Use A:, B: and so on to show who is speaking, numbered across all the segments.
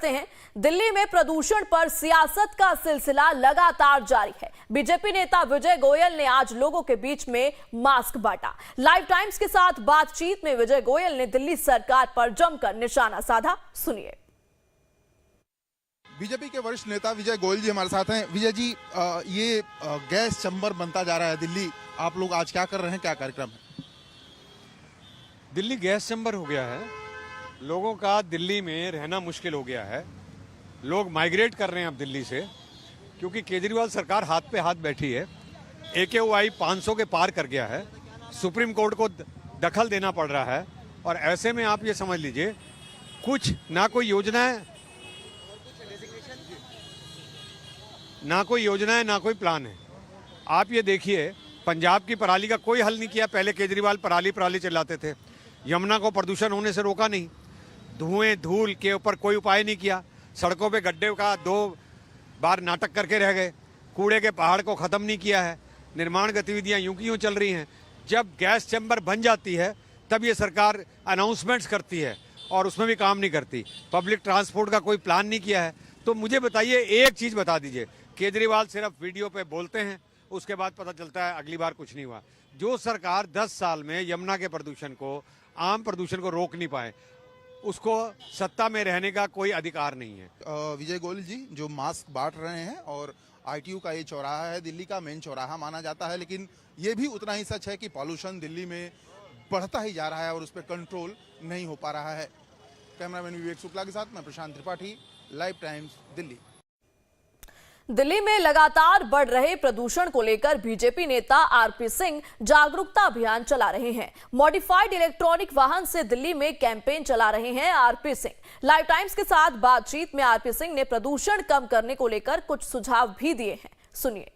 A: हैं। दिल्ली में प्रदूषण पर सियासत का सिलसिला लगातार जारी है। बीजेपी नेता विजय गोयल ने आज लोगों के बीच में मास्क बांटा। लाइव टाइम्स के साथ बातचीत में विजय गोयल ने दिल्ली सरकार पर जमकर निशाना साधा। सुनिए।
B: बीजेपी के वरिष्ठ नेता विजय गोयल जी हमारे साथ हैं। विजय जी, ये गैस चैम्बर बनता जा रहा है दिल्ली, आप लोग आज क्या कर रहे हैं, क्या कार्यक्रम है?
C: दिल्ली गैस चैम्बर हो गया है। लोगों का दिल्ली में रहना मुश्किल हो गया है। लोग माइग्रेट कर रहे हैं अब दिल्ली से, क्योंकि केजरीवाल सरकार हाथ पे हाथ बैठी है। AQI 500 के पार कर गया है। सुप्रीम कोर्ट को दखल देना पड़ रहा है। और ऐसे में आप ये समझ लीजिए, कुछ ना कोई योजना है, ना कोई प्लान है। आप ये देखिए, पंजाब की पराली का कोई हल नहीं किया। पहले केजरीवाल पराली चिल्लाते थे। यमुना को प्रदूषण होने से रोका नहीं। धुएं धूल के ऊपर कोई उपाय नहीं किया। सड़कों पे गड्ढे का 2 बार नाटक करके रह गए। कूड़े के पहाड़ को ख़त्म नहीं किया है। निर्माण गतिविधियां यूं की यूं चल रही हैं। जब गैस चैम्बर बन जाती है तब ये सरकार अनाउंसमेंट्स करती है और उसमें भी काम नहीं करती। पब्लिक ट्रांसपोर्ट का कोई प्लान नहीं किया है। तो मुझे बताइए, एक चीज़ बता दीजिए, केजरीवाल सिर्फ वीडियो पे बोलते हैं, उसके बाद पता चलता है अगली बार कुछ नहीं हुआ। जो सरकार 10 साल में यमुना के प्रदूषण को, आम प्रदूषण को रोक नहीं पाए, उसको सत्ता में रहने का कोई अधिकार नहीं है।
B: विजय गोयल जी जो मास्क बांट रहे हैं, और ITU का ये चौराहा है, दिल्ली का मेन चौराहा माना जाता है, लेकिन ये भी उतना ही सच है कि पॉल्यूशन दिल्ली में बढ़ता ही जा रहा है और उस पर कंट्रोल नहीं हो पा रहा है। कैमरामैन विवेक शुक्ला के साथ मैं प्रशांत त्रिपाठी, लाइव टाइम्स दिल्ली।
A: दिल्ली में लगातार बढ़ रहे प्रदूषण को लेकर बीजेपी नेता आरपी सिंह जागरूकता अभियान चला रहे हैं। मॉडिफाइड इलेक्ट्रॉनिक वाहन से दिल्ली में कैंपेन चला रहे हैं आरपी सिंह। लाइव टाइम्स के साथ बातचीत में आरपी सिंह ने प्रदूषण कम करने को लेकर कुछ सुझाव भी दिए हैं। सुनिए।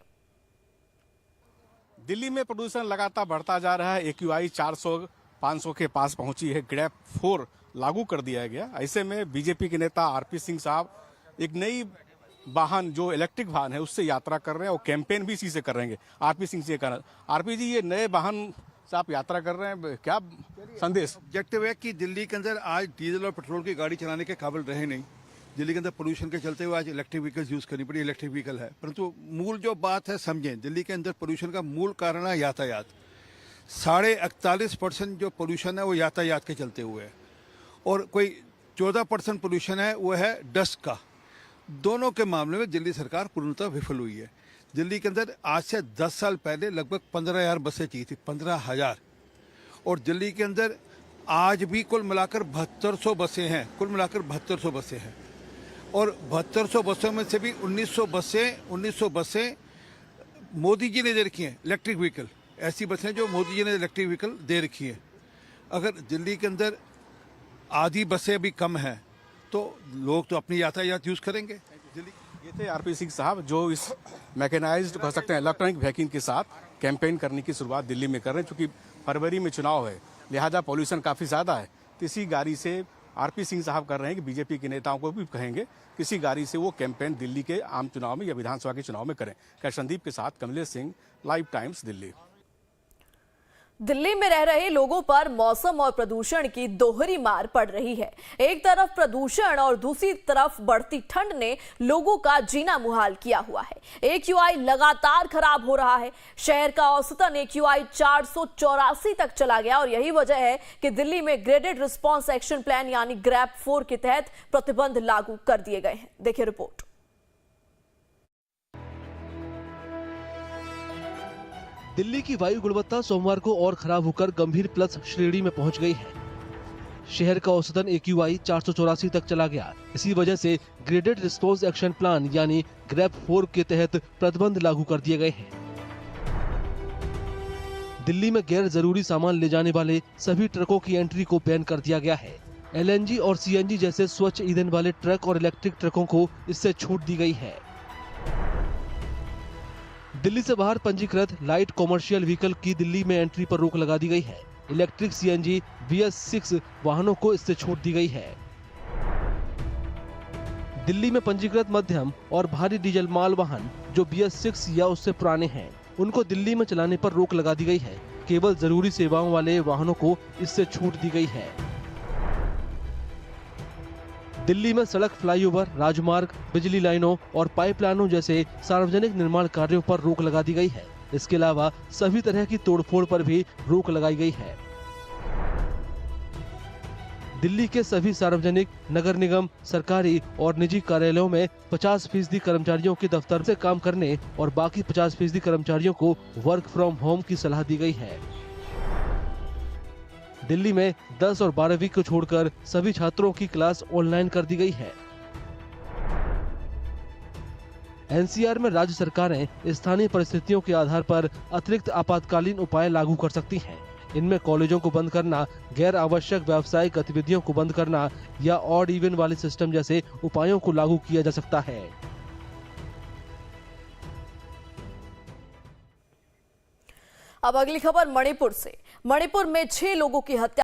D: दिल्ली में प्रदूषण लगातार बढ़ता जा रहा है। AQI 400-500 के पास पहुंची है। ग्रेप 4 लागू कर दिया गया। ऐसे में बीजेपी के नेता आरपी सिंह साहब एक नई वाहन, जो इलेक्ट्रिक वाहन है, उससे यात्रा कर रहे हैं और कैंपेन भी इसी से कर रहे हैं। आरपी सिंह से कहना, आरपी जी, ये नए वाहन से आप यात्रा कर रहे हैं, क्या संदेश?
E: ऑब्जेक्टिव है कि दिल्ली के अंदर आज डीजल और पेट्रोल की गाड़ी चलाने के काबिल रहे नहीं। दिल्ली के अंदर पोल्यूशन के चलते हुए आज इलेक्ट्रिक व्हीकल्स यूज करनी पड़ी। इलेक्ट्रिक व्हीकल है, परंतु मूल जो बात है समझें, दिल्ली के अंदर पोल्यूशन का मूल कारण है यातायात। 41.5% जो पोल्यूशन है वो यातायात के चलते हुए है, और कोई 14% पोल्यूशन है वो है डस्ट का। दोनों के मामले में दिल्ली सरकार पूर्णतः विफल हुई है। दिल्ली के अंदर आज से 10 साल पहले लगभग 15,000 बसें चाहिए थी, 15,000, और दिल्ली के अंदर आज भी कुल मिलाकर 7200 बसें हैं। कुल मिलाकर 7200 बसें हैं, और 7200 बसों में से भी 1900 बसें मोदी जी ने दे रखी हैं, इलेक्ट्रिक व्हीकल। ऐसी बसें जो मोदी जी ने इलेक्ट्रिक व्हीकल दे रखी हैं। अगर दिल्ली के अंदर आधी बसें भी कम हैं तो लोग तो अपनी यातायात यूज करेंगे।
D: ये थे आरपी सिंह साहब, जो इस मैकेनाइज्ड कह सकते हैं इलेक्ट्रॉनिक व्हीकल के साथ कैंपेन करने की शुरुआत दिल्ली में कर रहे हैं। चूंकि फरवरी में चुनाव है, लिहाजा पॉल्यूशन काफ़ी ज़्यादा है। तो इसी गाड़ी से आरपी सिंह साहब कर रहे हैं कि बीजेपी के नेताओं को भी कहेंगे किसी गाड़ी से वो कैंपेन दिल्ली के आम चुनाव में या विधानसभा के चुनाव में करें। संदीप के साथ कमलेश सिंह, लाइव टाइम्स दिल्ली।
A: दिल्ली में रह रहे लोगों पर मौसम और प्रदूषण की दोहरी मार पड़ रही है। एक तरफ प्रदूषण और दूसरी तरफ बढ़ती ठंड ने लोगों का जीना मुहाल किया हुआ है। AQI लगातार खराब हो रहा है। शहर का औसतन AQI 484 तक चला गया, और यही वजह है कि दिल्ली में ग्रेडेड रिस्पॉन्स एक्शन प्लान यानी ग्रैप 4 के तहत प्रतिबंध लागू कर दिए गए हैं। देखिए रिपोर्ट।
F: दिल्ली की वायु गुणवत्ता सोमवार को और खराब होकर गंभीर प्लस श्रेणी में पहुंच गई है। शहर का औसतन AQI 484 तक चला गया। इसी वजह से ग्रेडेड रिस्पॉन्स एक्शन प्लान यानी ग्रैप 4 के तहत प्रतिबंध लागू कर दिए गए हैं। दिल्ली में गैर जरूरी सामान ले जाने वाले सभी ट्रकों की एंट्री को बैन कर दिया गया है। LNG और CNG जैसे स्वच्छ ईंधन वाले ट्रक और इलेक्ट्रिक ट्रकों को इससे छूट दी गई है। दिल्ली से बाहर पंजीकृत लाइट कॉमर्शियल व्हीकल की दिल्ली में एंट्री पर रोक लगा दी गई है। इलेक्ट्रिक CNG BS6 वाहनों को इससे छूट दी गई है। दिल्ली में पंजीकृत मध्यम और भारी डीजल माल वाहन जो BS6 या उससे पुराने हैं, उनको दिल्ली में चलाने पर रोक लगा दी गई है। केवल जरूरी सेवाओं वाले वाहनों को इससे छूट दी गई है। दिल्ली में सड़क, फ्लाईओवर, राजमार्ग, बिजली लाइनों और पाइपलाइनों जैसे सार्वजनिक निर्माण कार्यों पर रोक लगा दी गई है। इसके अलावा सभी तरह की तोड़फोड़ पर भी रोक लगाई गई है। दिल्ली के सभी सार्वजनिक, नगर निगम, सरकारी और निजी कार्यालयों में 50% कर्मचारियों के दफ्तर से काम करने और बाकी 50% कर्मचारियों को वर्क फ्रॉम होम की सलाह दी गई है। दिल्ली में 10 और 12वीं को छोड़कर सभी छात्रों की क्लास ऑनलाइन कर दी गई है। एनसीआर में राज्य सरकारें स्थानीय परिस्थितियों के आधार पर अतिरिक्त आपातकालीन उपाय लागू कर सकती हैं। इनमें कॉलेजों को बंद करना, गैर आवश्यक व्यावसायिक गतिविधियों को बंद करना या ऑड इवन वाले सिस्टम जैसे उपायों को लागू किया जा सकता है।
A: अब अगली खबर मणिपुर से। मणिपुर में 6 लोगों की हत्या